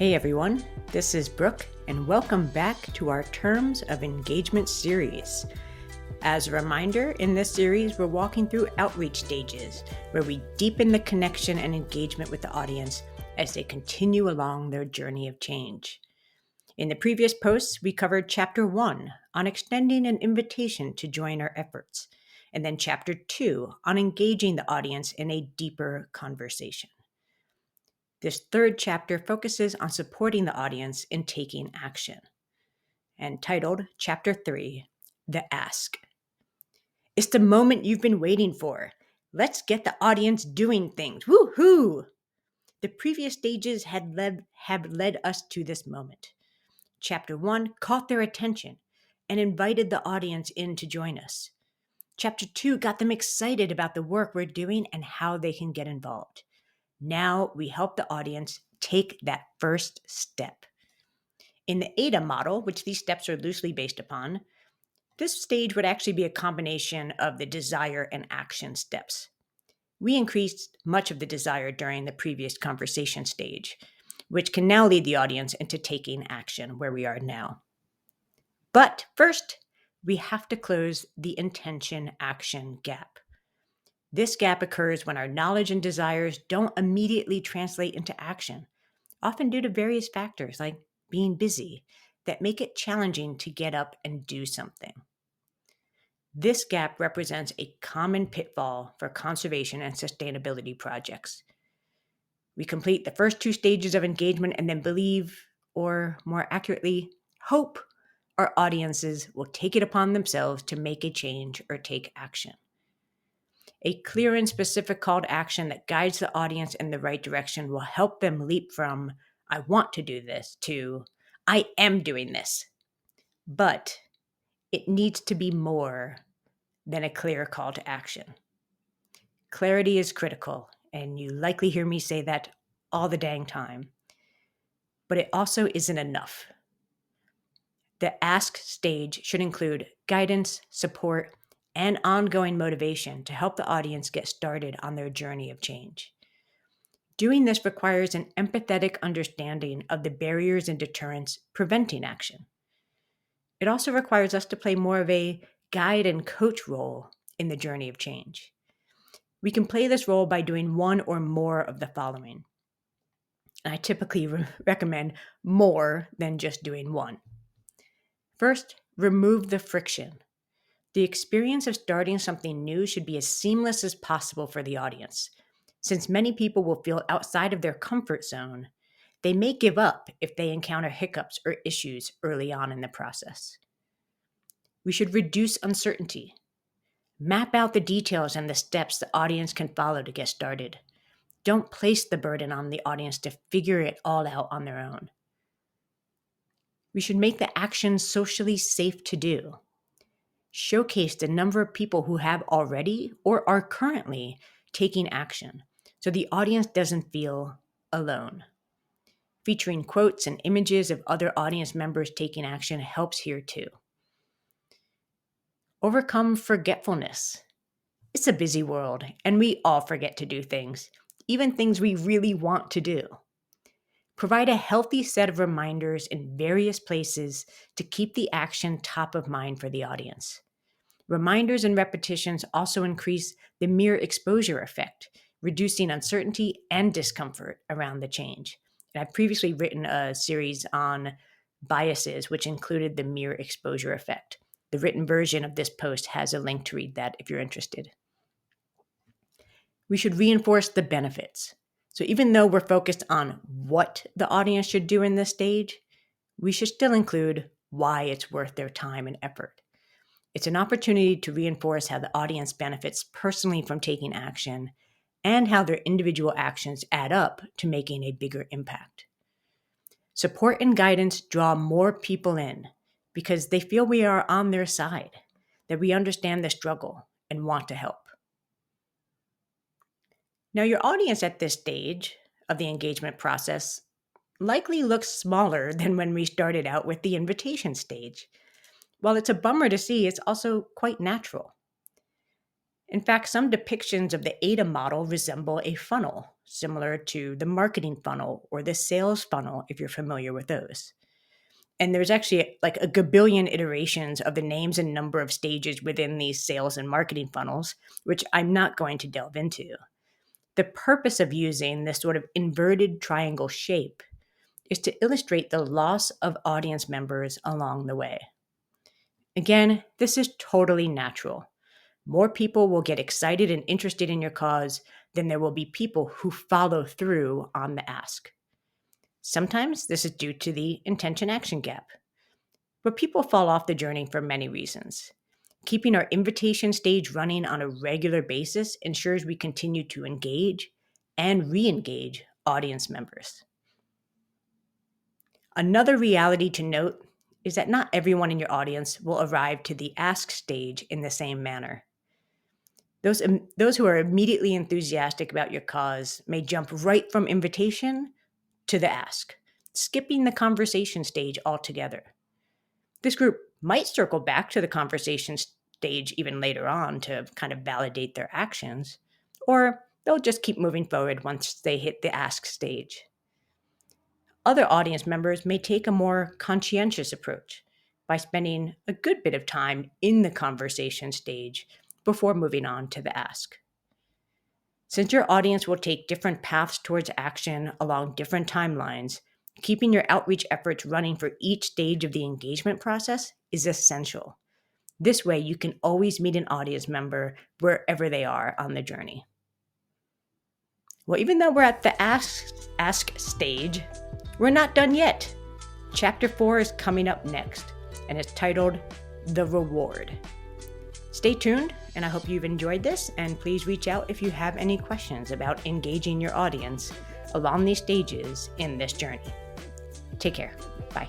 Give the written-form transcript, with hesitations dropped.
Hey everyone, this is Brooke, and welcome back to our Terms of Engagement series. As a reminder, in this series, we're walking through outreach stages where we deepen the connection and engagement with the audience as they continue along their journey of change. In the previous posts, we covered Chapter 1 on extending an invitation to join our efforts, and then Chapter 2 on engaging the audience in a deeper conversation. This third chapter focuses on supporting the audience in taking action, and titled Chapter 3, The Ask. It's the moment you've been waiting for. Let's get the audience doing things. Woohoo! The previous stages have led us to this moment. Chapter 1 caught their attention and invited the audience in to join us. Chapter 2 got them excited about the work we're doing and how they can get involved. Now we help the audience take that first step. In the ADA model, which these steps are loosely based upon, this stage would actually be a combination of the desire and action steps. We increased much of the desire during the previous conversation stage, which can now lead the audience into taking action where we are now. But first, we have to close the intention-action gap. This gap occurs when our knowledge and desires don't immediately translate into action, often due to various factors like being busy that make it challenging to get up and do something. This gap represents a common pitfall for conservation and sustainability projects. We complete the first two stages of engagement and then believe, or more accurately, hope, our audiences will take it upon themselves to make a change or take action. A clear and specific call to action that guides the audience in the right direction will help them leap from, I want to do this, to, I am doing this. But it needs to be more than a clear call to action. Clarity is critical, and you likely hear me say that all the dang time. But it also isn't enough. The ask stage should include guidance, support, and ongoing motivation to help the audience get started on their journey of change. Doing this requires an empathetic understanding of the barriers and deterrents preventing action. It also requires us to play more of a guide and coach role in the journey of change. We can play this role by doing one or more of the following. I typically recommend more than just doing one. First, remove the friction. The experience of starting something new should be as seamless as possible for the audience. Since many people will feel outside of their comfort zone, they may give up if they encounter hiccups or issues early on in the process. We should reduce uncertainty. Map out the details and the steps the audience can follow to get started. Don't place the burden on the audience to figure it all out on their own. We should make the action socially safe to do. Showcase the number of people who have already or are currently taking action so the audience doesn't feel alone. Featuring quotes and images of other audience members taking action helps here too. Overcome forgetfulness. It's a busy world, and we all forget to do things, even things we really want to do. Provide a healthy set of reminders in various places to keep the action top of mind for the audience. Reminders and repetitions also increase the mere exposure effect, reducing uncertainty and discomfort around the change. And I've previously written a series on biases, which included the mere exposure effect. The written version of this post has a link to read that if you're interested. We should reinforce the benefits. So even though we're focused on what the audience should do in this stage, we should still include why it's worth their time and effort. It's an opportunity to reinforce how the audience benefits personally from taking action and how their individual actions add up to making a bigger impact. Support and guidance draw more people in because they feel we are on their side, that we understand the struggle and want to help. Now, your audience at this stage of the engagement process likely looks smaller than when we started out with the invitation stage. While it's a bummer to see, it's also quite natural. In fact, some depictions of the ADA model resemble a funnel. similar to the marketing funnel or the sales funnel, if you're familiar with those. And there's actually like a gabillion iterations of the names and number of stages within these sales and marketing funnels, which I'm not going to delve into. The purpose of using this sort of inverted triangle shape is to illustrate the loss of audience members along the way. Again, this is totally natural. More people will get excited and interested in your cause than there will be people who follow through on the ask. Sometimes this is due to the intention-action gap, but people fall off the journey for many reasons. Keeping our invitation stage running on a regular basis ensures we continue to engage and re-engage audience members. Another reality to note is that not everyone in your audience will arrive to the ask stage in the same manner. Those who are immediately enthusiastic about your cause may jump right from invitation to the ask, skipping the conversation stage altogether. This group might circle back to the conversation stage even later on to kind of validate their actions, or they'll just keep moving forward once they hit the ask stage. Other audience members may take a more conscientious approach by spending a good bit of time in the conversation stage before moving on to the ask. Since your audience will take different paths towards action along different timelines, keeping your outreach efforts running for each stage of the engagement process is essential. This way, you can always meet an audience member wherever they are on the journey. Well, even though we're at the ask stage, we're not done yet. Chapter 4 is coming up next, and it's titled The Reward. Stay tuned, and I hope you've enjoyed this, and please reach out if you have any questions about engaging your audience along these stages in this journey. Take care. Bye.